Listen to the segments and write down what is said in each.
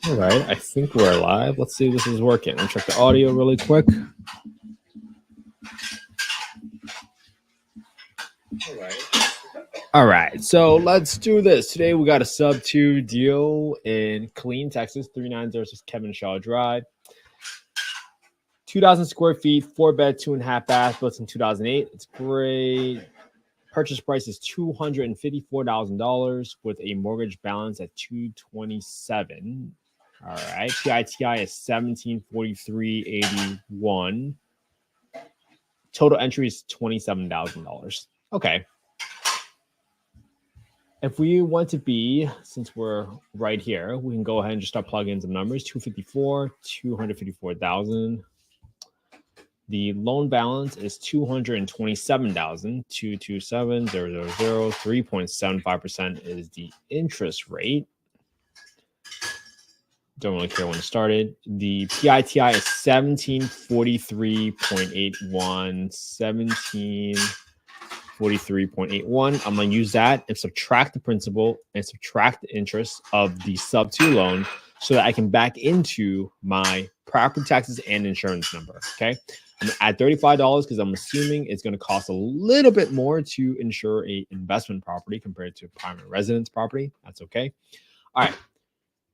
All right, I think we're live. Let's see if this is working. Let me check the audio really quick. All right, so let's do this. Today we got a sub-2 deal in Killeen, Texas, 390 Kevin Shaw Drive. 2,000 square feet, 4-bed, 2.5 bath, built in 2008. It's great. Purchase price is $254,000 with a mortgage balance at $227,000. All right, PITI is $1,743.81. Total entry is $27,000. Okay. If we want to be, since we're right here, we can go ahead and just start plugging in some numbers. 254, 254,000. The loan balance is $227,000. 227,000. 3.75% is the interest rate. Don't really care when it started. The PITI is 1743.81. 1743.81. I'm going to use that and subtract the principal and subtract the interest of the sub-2 loan so that I can back into my property taxes and insurance number. Okay. I'm going to add $35 because I'm assuming it's going to cost a little bit more to insure a investment property compared to a primary residence property. That's okay. All right.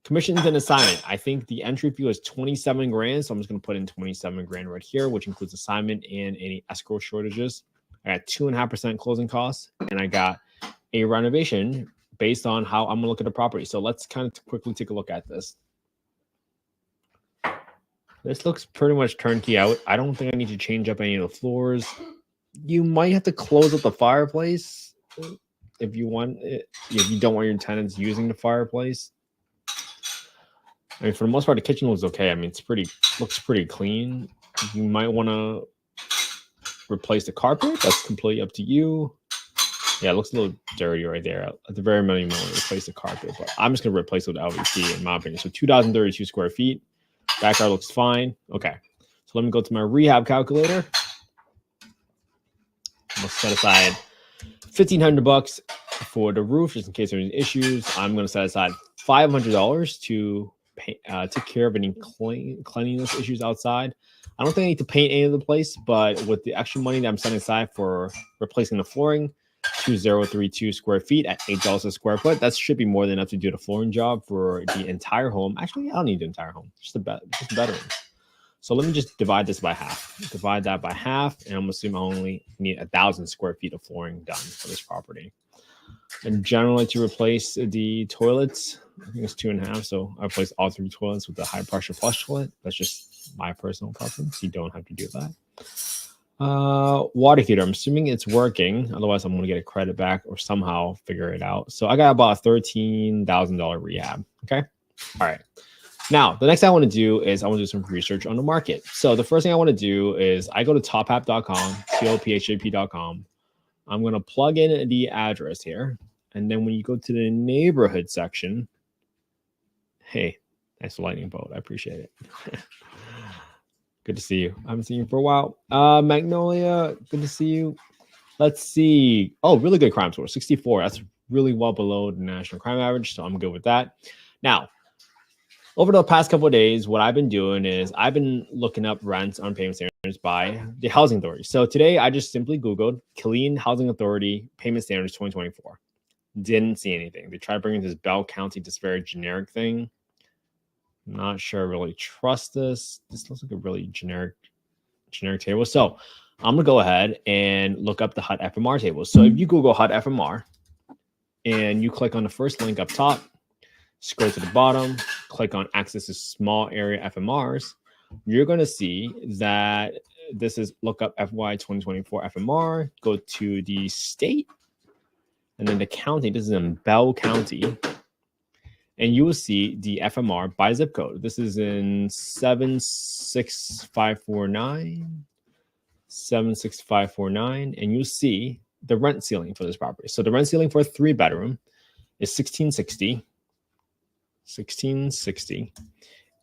Commissions and assignment. I think the entry fee was 27 grand. So I'm just going to put in 27 grand right here, which includes assignment and any escrow shortages. I got 2.5% closing costs, and I got a renovation based on how I'm gonna look at the property. So let's kind of quickly take a look at this. This looks pretty much turnkey out. I don't think I need to change up any of the floors. You might have to close up the fireplace if you want it, if you don't want your tenants using the fireplace. I mean, for the most part, the kitchen looks okay. I mean, looks pretty clean. You might want to replace the carpet. That's completely up to you. Yeah, it looks a little dirty right there. At the very minimum, replace the carpet, but I'm just gonna replace it with LVP in my opinion. So 2,032 square feet. Backyard looks fine. Okay, so let me go to my rehab calculator. I'm gonna set aside $1,500 for the roof, just in case there's any issues. I'm gonna set aside $500 to take care of any cleanliness issues outside. I don't think I need to paint any of the place, but with the extra money that I'm setting aside for replacing the flooring, 2,032 square feet at $8 a square foot, that should be more than enough to do the flooring job for the entire home. Actually, I don't need the entire home, just the bedroom. So let me just divide this by half. Divide that by half, and I'm assuming I only need 1,000 square feet of flooring done for this property. And generally, to replace the toilets, I think it's 2.5. So I replace all 3 toilets with the high pressure flush toilet. That's just my personal preference. You don't have to do that. Water heater. I'm assuming it's working. Otherwise, I'm going to get a credit back or somehow figure it out. So I got about a $13,000 rehab. Okay. All right. Now, the next thing I want to do is I want to do some research on the market. So the first thing I want to do is I go to tophap.com, tophap.com. I'm going to plug in the address here. And then when you go to the neighborhood section, hey, nice lightning bolt. I appreciate it. Good to see you. I haven't seen you for a while. Magnolia, good to see you. Let's see. Oh, really good crime score, 64. That's really well below the national crime average, so I'm good with that. Now, over the past couple of days, what I've been doing is I've been looking up rents on payment standards by the housing authority. So today I just simply Googled Killeen Housing Authority payment standards 2024. Didn't see anything. They tried bringing this Bell County, this very generic thing. I'm not sure I really trust this. This looks like a really generic table. So I'm going to go ahead and look up the HUD FMR table. So if you Google HUD FMR and you click on the first link up top, scroll to the bottom, click on access to small area FMRs, you're going to see that this is look up FY 2024 FMR, go to the state, and then the county. This is in Bell County. And you will see the FMR by zip code. This is in 76549. 76549. And you'll see the rent ceiling for this property. So the rent ceiling for a 3-bedroom is $1,660. $1,660.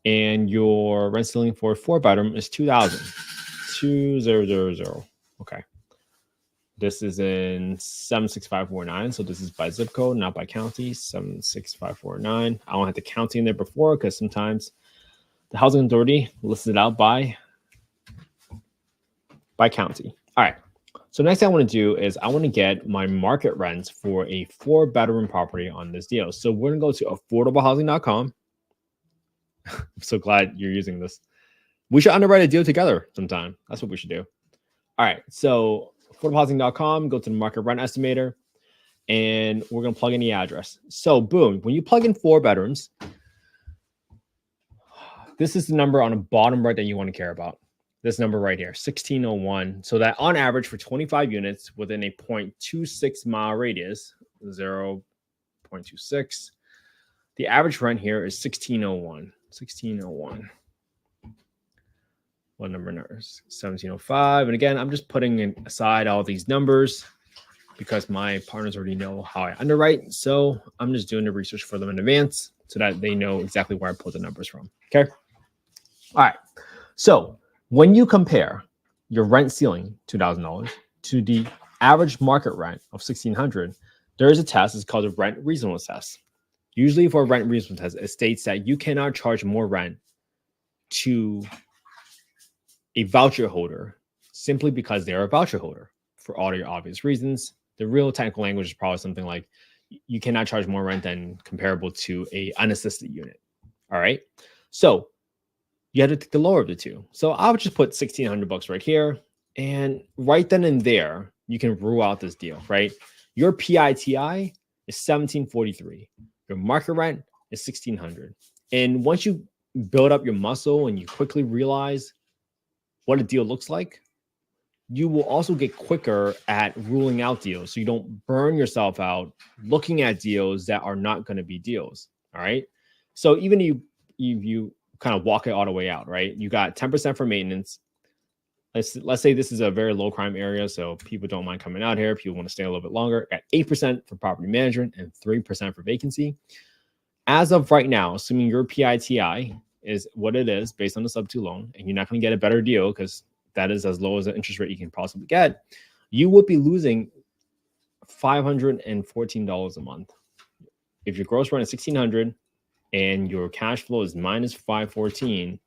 And your rent ceiling for a 4-bedroom is $2,000. $2,000. Okay. This is in 76549. So this is by zip code, not by county. 76549. I don't have the county in there before because sometimes the housing authority lists it out by county. All right. So next thing I want to do is I want to get my market rents for a 4-bedroom property on this deal. So we're going to go to affordablehousing.com. I'm so glad you're using this. We should underwrite a deal together sometime. That's what we should do. All right. So affordablehousing.com, go to the market rent estimator, and we're going to plug in the address. So boom, when you plug in 4 bedrooms, this is the number on the bottom right that you want to care about. This number right here, 1601. So that on average for 25 units within a 0.26 mile radius, 0.26, the average rent here is 1601. 1601. What number is 1705? And again, I'm just putting aside all these numbers because my partners already know how I underwrite. So I'm just doing the research for them in advance so that they know exactly where I pull the numbers from. Okay. All right. So when you compare your rent ceiling, $2,000, to the average market rent of $1,600, there is a test. It's called a rent reasonableness test. Usually for a rent reasonableness test, it states that you cannot charge more rent to a voucher holder simply because they're a voucher holder for all your obvious reasons. The real technical language is probably something like you cannot charge more rent than comparable to a unassisted unit. All right. So you had to take the lower of the two. So I would just put $1,600 right here. And right then and there, you can rule out this deal, right? Your PITI is $1,743. Your market rent is $1,600. And once you build up your muscle and you quickly realize what a deal looks like, you will also get quicker at ruling out deals. So you don't burn yourself out looking at deals that are not going to be deals. All right. So even if you kind of walk it all the way out, right? You got 10% for maintenance. Let's say this is a very low crime area, so people don't mind coming out here. People want to stay a little bit longer. Got 8% for property management and 3% for vacancy. As of right now, assuming your PITI is what it is based on the subto loan, and you're not going to get a better deal because that is as low as the interest rate you can possibly get, you would be losing $514 a month. If your gross rent is $1,600 and your cash flow is minus $514,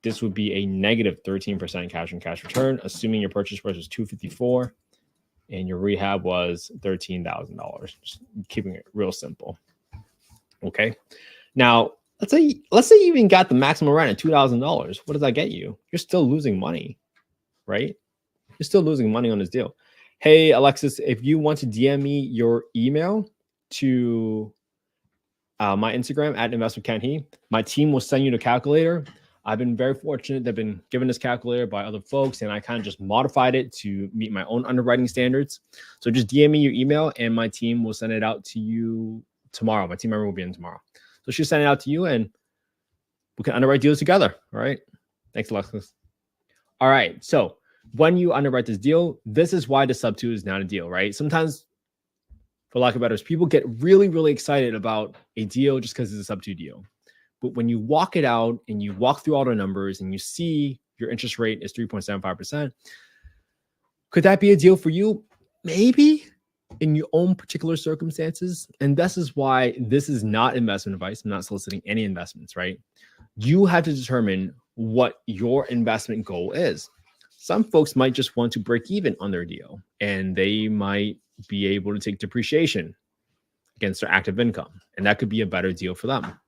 this would be a negative 13% cash on cash return, assuming your purchase price was $254 and your rehab was $13,000. Just keeping it real simple. Okay. Now, let's say you even got the maximum rent at $2,000. What does that get you? You're still losing money, right? You're still losing money on this deal. Hey, Alexis, if you want to DM me your email to my Instagram at investmentcanhe, my team will send you the calculator. I've been very fortunate. They've been given this calculator by other folks, and I kind of just modified it to meet my own underwriting standards. So just DM me your email, and my team will send it out to you tomorrow. My team member will be in tomorrow. So she'll send it out to you, and we can underwrite deals together. All right. Thanks, Alexis. All right. So when you underwrite this deal, this is why the subto is not a deal, right? Sometimes, for lack of better, people get really, really excited about a deal just because it's a subto deal. But when you walk it out and you walk through all the numbers and you see your interest rate is 3.75%, could that be a deal for you? Maybe in your own particular circumstances. And this is why this is not investment advice. I'm not soliciting any investments, right? You have to determine what your investment goal is. Some folks might just want to break even on their deal, and they might be able to take depreciation against their active income, and that could be a better deal for them.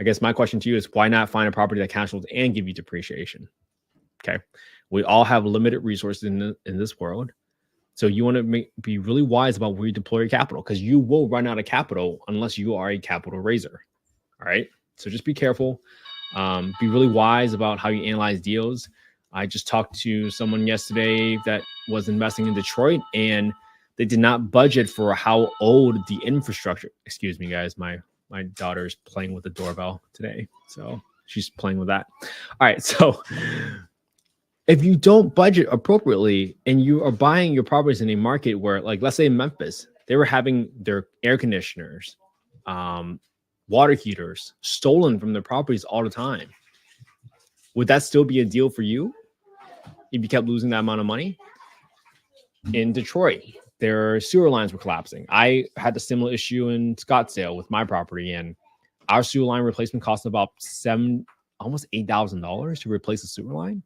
I guess my question to you is, why not find a property that cash flows and give you depreciation? Okay. We all have limited resources in this world. So you want to be really wise about where you deploy your capital, because you will run out of capital unless you are a capital raiser. All right. So just be careful. Be really wise about how you analyze deals. I just talked to someone yesterday that was investing in Detroit, and they did not budget for how old the infrastructure. Excuse me, guys. My daughter's playing with the doorbell today, so she's playing with that. All right. So if you don't budget appropriately and you are buying your properties in a market where, like, let's say in Memphis, they were having their air conditioners, water heaters stolen from their properties all the time, would that still be a deal for you if you kept losing that amount of money? in Detroit, their sewer lines were collapsing. I had a similar issue in Scottsdale with my property, and our sewer line replacement cost about almost $8,000 to replace the sewer line.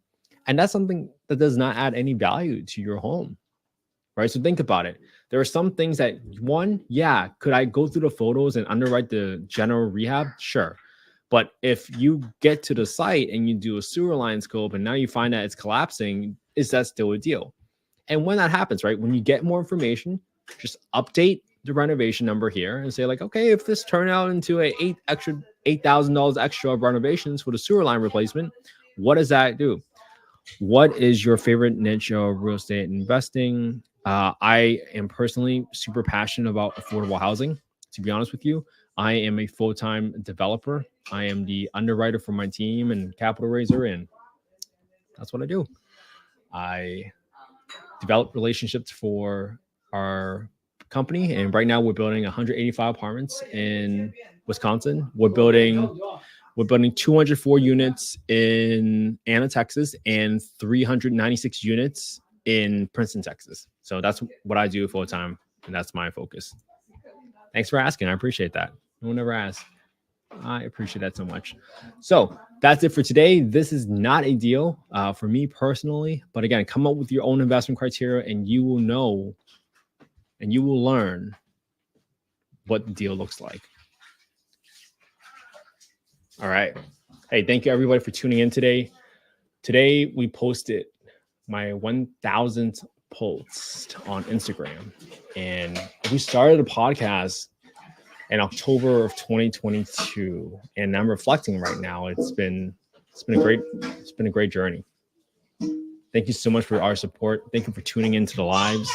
And that's something that does not add any value to your home, right? So think about it. There are some things that, one, yeah, could I go through the photos and underwrite the general rehab? Sure. But if you get to the site and you do a sewer line scope and now you find that it's collapsing, is that still a deal? And when that happens, right, when you get more information, just update the renovation number here and say like, okay, if this turned out into $8,000 extra of renovations for the sewer line replacement, what does that do? What is your favorite niche of real estate investing? I am personally super passionate about affordable housing. To be honest with you, I am a full-time developer. I am the underwriter for my team and capital raiser, and that's what I do. I develop relationships for our company, and right now we're building 185 apartments in Wisconsin. We're building 204 units in Anna, Texas, and 396 units in Princeton, Texas. So that's what I do full time, and that's my focus. Thanks for asking. I appreciate that. No one ever asked. I appreciate that so much. So that's it for today. This is not a deal for me personally, but again, come up with your own investment criteria, and you will know and you will learn what the deal looks like. All right. Hey, thank you everybody for tuning in today. Today we posted my 1,000th post on Instagram, and we started a podcast in October of 2022, and I'm reflecting right now. It's been a great journey. Thank you so much for our support. Thank you for tuning into the lives.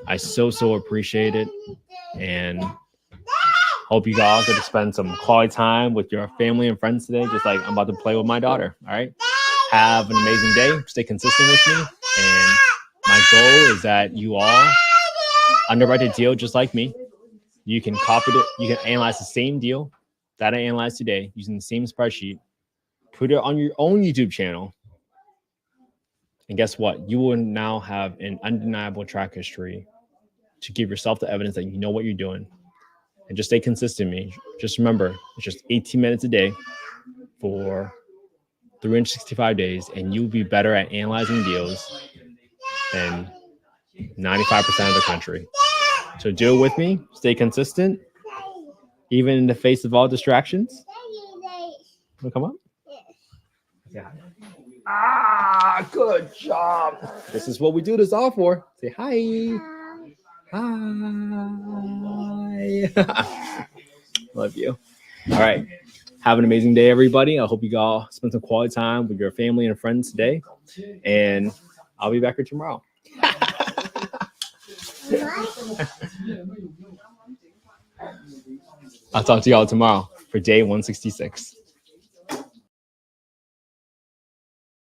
I so appreciate it, and hope you guys get to spend some quality time with your family and friends today, just like I'm about to play with my daughter. All right. Have an amazing day. Stay consistent with me. And my goal is that you all underwrite a deal just like me. You can copy it. You can analyze the same deal that I analyzed today using the same spreadsheet, put it on your own YouTube channel. And guess what? You will now have an undeniable track history to give yourself the evidence that you know what you're doing. And just stay consistent with me. Just remember, it's just 18 minutes a day for 365 days, and you'll be better at analyzing deals than 95% of the country. So do it with me. Stay consistent, even in the face of all distractions. Wanna come on? Yeah. Good job. This is what we do this all for. Say hi. Hi. Love you. All right. Have an amazing day, everybody. I hope you all spend some quality time with your family and friends today. And I'll be back here tomorrow. I'll talk to y'all tomorrow for day 166.